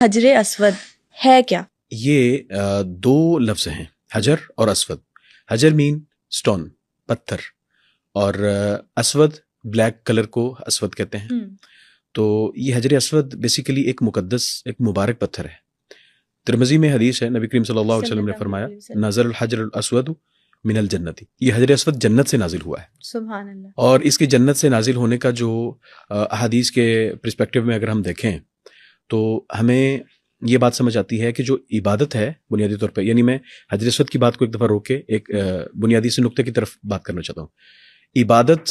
حجر اسود ہے کیا؟ یہ دو لفظ ہیں، حجر اور اسود. حجر مین سٹون، پتھر، اور اسود بلیک کلر کو اسود کہتے ہیں. تو یہ حجر اسود بیسیکلی ایک مقدس، ایک مبارک پتھر ہے. ترمذی میں حدیث ہے، نبی کریم صلی اللہ علیہ وسلم نے فرمایا نزل الحجر الاسود من الجنت، یہ حجر اسود جنت سے نازل ہوا ہے. سبحان اللہ. اور اس کے جنت سے نازل ہونے کا جو احادیث کے پرسپیکٹیو میں اگر ہم دیکھیں تو ہمیں یہ بات سمجھ آتی ہے کہ جو عبادت ہے بنیادی طور پہ، یعنی میں حجر اسود کی بات کو ایک دفعہ روک کے ایک بنیادی سے نقطے کی طرف بات کرنا چاہتا ہوں. عبادت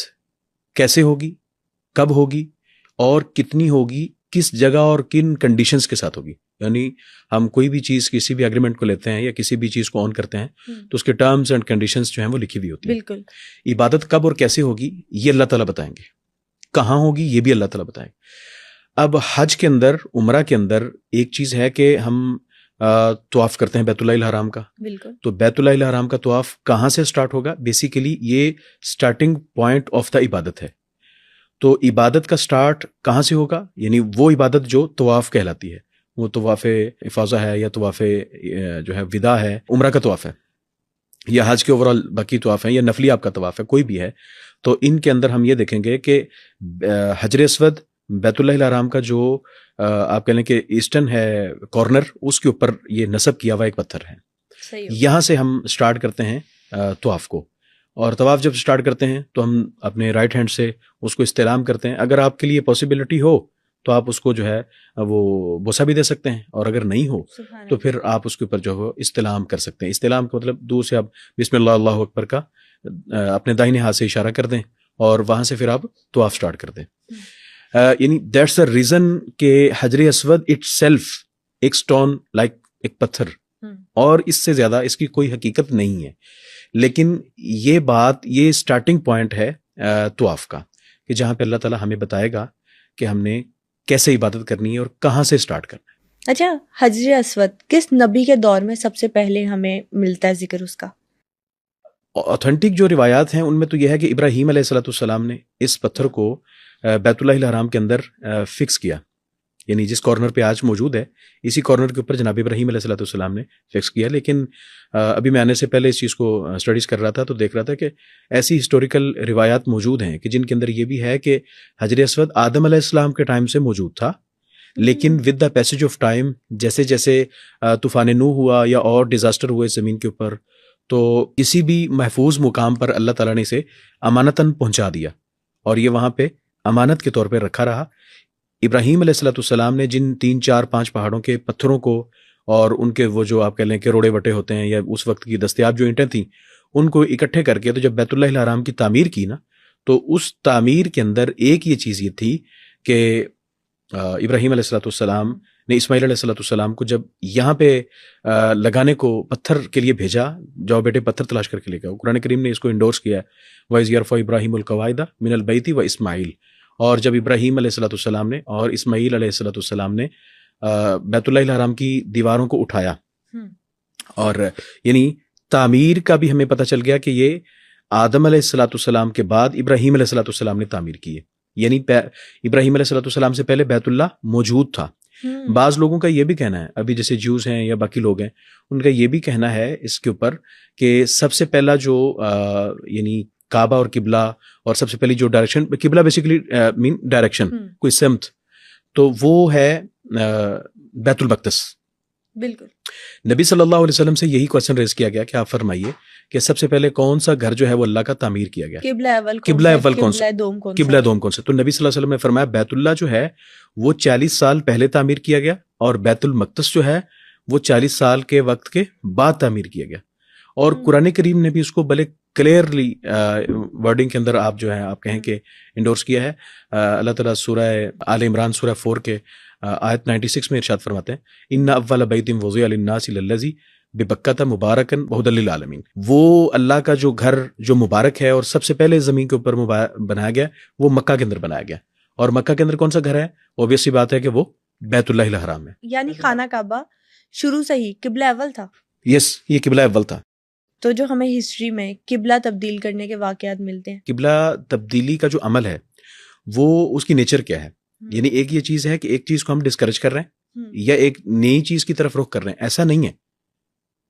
کیسے ہوگی، کب ہوگی، اور کتنی ہوگی، کس جگہ اور کن کنڈیشنز کے ساتھ ہوگی. یعنی ہم کوئی بھی چیز، کسی بھی ایگریمنٹ کو لیتے ہیں یا کسی بھی چیز کو آن کرتے ہیں تو اس کے ٹرمز اینڈ کنڈیشنز جو ہیں وہ لکھی ہوئی ہوتی ہیں. بالکل. عبادت کب اور کیسے ہوگی یہ اللہ تعالیٰ بتائیں گے، کہاں ہوگی یہ بھی اللہ تعالیٰ بتائیں گے. اب حج کے اندر، عمرہ کے اندر ایک چیز ہے کہ ہم طواف کرتے ہیں بیت اللہ الحرام کا. بالکل. تو بیت اللہ الحرام کا طواف کہاں سے سٹارٹ ہوگا؟ بیسیکلی یہ سٹارٹنگ پوائنٹ آف دا عبادت ہے. تو عبادت کا سٹارٹ کہاں سے ہوگا؟ یعنی وہ عبادت جو طواف کہلاتی ہے، وہ طواف افاضہ ہے یا طواف جو ہے وداع ہے، عمرہ کا طواف ہے، یا حج کے اوورال باقی طواف ہیں، یا نفلی آپ کا طواف ہے، کوئی بھی ہے. تو ان کے اندر ہم یہ دیکھیں گے کہ حجر اسود بیت اللہ الحرام کا جو آپ کہہ لیں کہ ایسٹرن ہے کارنر، اس کے اوپر یہ نصب کیا ہوا ایک پتھر ہے. یہاں سے ہم سٹارٹ کرتے ہیں طواف کو. اور طواف جب سٹارٹ کرتے ہیں تو ہم اپنے رائٹ ہینڈ سے اس کو استلام کرتے ہیں. اگر آپ کے لیے پاسبلٹی ہو تو آپ اس کو جو ہے وہ بوسہ بھی دے سکتے ہیں، اور اگر نہیں ہو تو پھر آپ اس کے اوپر جو ہے استلام کر سکتے ہیں. استلام کا مطلب دور سے آپ بسم اللہ اللہ اکبر کا اپنے دائنے ہاتھ سے اشارہ کر دیں اور وہاں سے پھر آپ طواف سٹارٹ کر دیں. یعنی دیٹس دا ریزن کہ حجر اسود اٹ سیلف ایک سٹون لائک ایک پتھر، اور اس سے زیادہ اس کی کوئی حقیقت نہیں ہے. لیکن یہ بات، یہ سٹارٹنگ پوائنٹ ہے طواف کا، کہ جہاں پہ اللہ تعالیٰ ہمیں بتائے گا کہ ہم نے کیسے عبادت کرنی ہے اور کہاں سے سٹارٹ کرنا ہے. اچھا، حجر اسود کس نبی کے دور میں سب سے پہلے ہمیں ملتا ہے ذکر اس کا؟ اوتھینٹک جو روایات ہیں ان میں تو یہ ہے کہ ابراہیم علیہ السلام نے اس پتھر کو بیت اللہ الحرام کے اندر فکس کیا. یعنی جس کارنر پہ آج موجود ہے اسی کارنر کے اوپر جناب ابراہیم علیہ السلام نے فکس کیا. لیکن ابھی میں آنے سے پہلے اس چیز کو اسٹڈیز کر رہا تھا تو دیکھ رہا تھا کہ ایسی ہسٹوریکل روایات موجود ہیں کہ جن کے اندر یہ بھی ہے کہ حجر اسود آدم علیہ السلام کے ٹائم سے موجود تھا، لیکن with the passage of time, جیسے جیسے طوفان نوح ہوا یا اور ڈیزاسٹر ہوئے زمین کے اوپر، تو کسی بھی محفوظ مقام پر اللہ تعالیٰ نے اسے امانتاً پہنچا دیا اور یہ وہاں پہ امانت کے طور پہ رکھا رہا. ابراہیم علیہ السلام نے جن 3 4 5 پہاڑوں کے پتھروں کو اور ان کے وہ جو آپ کہہ لیں کہ روڑے وٹے ہوتے ہیں یا اس وقت کی دستیاب جو اینٹیں تھیں ان کو اکٹھے کر کے، تو جب بیت اللہ الحرام کی تعمیر کی نا، تو اس تعمیر کے اندر ایک یہ چیز یہ تھی کہ ابراہیم علیہ السلام نے اسماعیل علیہ السلام کو جب یہاں پہ لگانے کو پتھر کے لیے بھیجا، جاؤ بیٹے پتھر تلاش کر کے لے کے آؤ. قرآن کریم نے اس کو انڈورس کیا ہے، وَإِذْ يَرْفَعُ إِبْرَاهِيمُ الْقَوَاعِدَ مِنَ الْبَيْتِ وَإِسْمَاعِيلُ. اور جب ابراہیم علیہ السلام نے اور اسماعیل علیہ السلام نے بیت اللہ الحرام کی دیواروں کو اٹھایا، اور یعنی تعمیر کا بھی ہمیں پتہ چل گیا کہ یہ آدم علیہ السلام کے بعد ابراہیم علیہ السلام نے تعمیر کی ہے. یعنی ابراہیم علیہ السلام سے پہلے بیت اللہ موجود تھا. بعض لوگوں کا یہ بھی کہنا ہے، ابھی جیسے جیوز ہیں یا باقی لوگ ہیں، ان کا یہ بھی کہنا ہے اس کے اوپر کہ سب سے پہلا جو یعنی کعبہ اور قبلہ، اور سب سے پہلی جو ڈائریکشن، قبلہ بیسیکلی مین ڈائریکشن، کوئی سمت، تو وہ ہے بیت المقدس. بالکل. نبی صلی اللہ علیہ وسلم سے یہی کویسچن ریز کیا گیا کہ آپ فرمائیے کہ سب سے پہلے کون سا گھر جو ہے وہ اللہ کا تعمیر کیا گیا، قبلہ اول کون سا، قبلہ دوم کون سا. تو نبی صلی اللہ علیہ وسلم نے فرمایا بیت اللہ جو ہے وہ 40 سال پہلے تعمیر کیا گیا، اور بیت المقدس جو ہے وہ 40 سال کے وقت کے بعد تعمیر کیا گیا. اور قرآن کریم نے بھی اس کو بڑے کلیئرلی ورڈنگ کے اندر آپ جو ہے آپ کہیں کہ انڈورس کیا ہے. اللہ تعالیٰ سورہ آل عمران سورہ 4 کے آیت 96 میں ارشاد فرماتے ہیں ان اول بیت وضع للناس للذی ببکۃ مبارکا وہدی للعالمین. وہ اللہ کا جو گھر جو مبارک ہے اور سب سے پہلے زمین کے اوپر بنایا گیا وہ مکہ کے اندر بنایا گیا. اور مکہ کے اندر کون سا گھر ہے؟ obvious سی بات ہے کہ وہ بیت اللہ الحرام ہے. یعنی خانہ کعبہ شروع سے ہی قبلہ اول تھا. یس، یہ قبلہ اول تھا. تو جو ہمیں ہسٹری میں قبلہ تبدیل کرنے کے واقعات ملتے ہیں، قبلہ تبدیلی کا جو عمل ہے وہ اس کی نیچر کیا ہے. یعنی ایک یہ چیز ہے کہ ایک چیز کو ہم ڈسکریج کر رہے ہیں یا ایک نئی چیز کی طرف رخ کر رہے ہیں، ایسا نہیں ہے.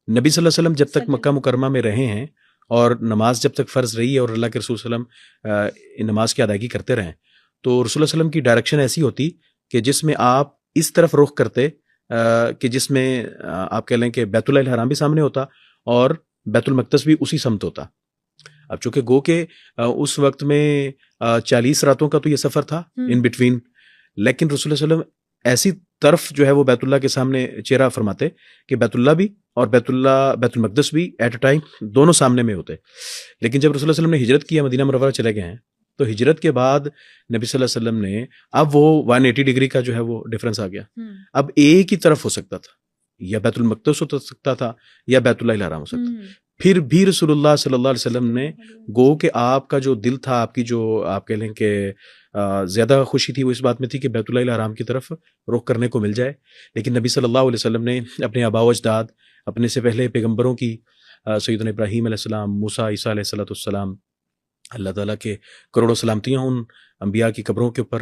نبی صلی اللہ علیہ وسلم جب تک مکہ مکرمہ میں رہے ہیں اور نماز جب تک فرض رہی ہے اور اللہ کے رسول صلی اللہ علیہ وسلم نماز کی ادائیگی کرتے رہیں، تو رسول اللہ علیہ وسلم کی ڈائریکشن ایسی ہوتی کہ جس میں آپ اس طرف رخ کرتے کہ جس میں آپ کہہ لیں کہ بیت اللہ الحرام بھی سامنے ہوتا اور بیت المقدس بھی اسی سمت ہوتا. اب چونکہ گو کہ اس وقت میں 40 راتوں کا تو یہ سفر تھا ان بٹوین، لیکن رسول اللہ علیہ وسلم ایسی طرف جو ہے وہ بیت اللہ کے سامنے چہرہ فرماتے کہ بیت اللہ بھی اور بیت المقدس بھی ایٹ اے ٹائم دونوں سامنے میں ہوتے. لیکن جب رسول اللہ علیہ وسلم نے ہجرت کیا، مدینہ منورہ چلے گئے ہیں، تو ہجرت کے بعد نبی صلی اللہ علیہ وسلم نے اب وہ 180 ڈگری کا جو ہے وہ ڈفرنس آ گیا. اب ایک ہی طرف ہو سکتا تھا، یا بیت المقدس ہو سکتا تھا یا بیت اللہ الحرام ہو سکتا. پھر بھی رسول اللہ صلی اللہ علیہ وسلم نے گو کہ آپ کا جو دل تھا، آپ کی جو آپ کہہ لیں کہ زیادہ خوشی تھی، وہ اس بات میں تھی کہ بیت اللہ الحرام کی طرف رخ کرنے کو مل جائے. لیکن نبی صلی اللہ علیہ وسلم نے اپنے آباء و اجداد، اپنے سے پہلے پیغمبروں کی، سیدنا ابراہیم علیہ السلام، موسیٰ، عیسیٰ علیہ السلام، اللہ تعالیٰ کے کروڑوں سلامتیاں ان انبیاء کی قبروں کے اوپر.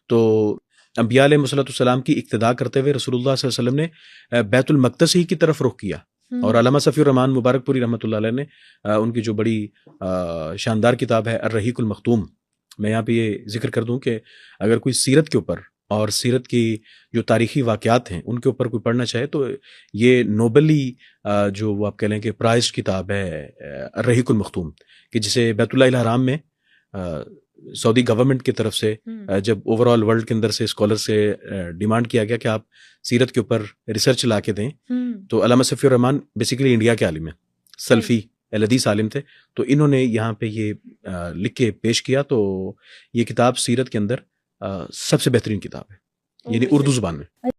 تو انبیاء علیہ السلام کی اقتداء کرتے ہوئے رسول اللہ صلی اللہ علیہ وسلم نے بیت المقدس ہی کی طرف رخ کیا. اور علامہ صفی الرحمان مبارک پوری رحمۃ اللہ علیہ نے ان کی جو بڑی شاندار کتاب ہے الرحیق المختوم، میں یہاں پہ یہ ذکر کر دوں کہ اگر کوئی سیرت کے اوپر اور سیرت کی جو تاریخی واقعات ہیں ان کے اوپر کوئی پڑھنا چاہے تو یہ نوبلی جو وہ آپ کہہ لیں کہ پرائزڈ کتاب ہے الرحیق المختوم، کہ جسے بیت اللہ الحرام میں سعودی گورنمنٹ کی طرف سے جب اوور آل ورلڈ کے اندر سے اسکالر سے ڈیمانڈ کیا گیا کہ آپ سیرت کے اوپر ریسرچ لا کے دیں، تو علامہ صفی الرحمان بیسیکلی انڈیا کے عالم ہیں، سلفی الحدیث عالم تھے، تو انہوں نے یہاں پہ یہ لکھ کے پیش کیا. تو یہ کتاب سیرت کے اندر سب سے بہترین کتاب ہے، یعنی اردو زبان میں.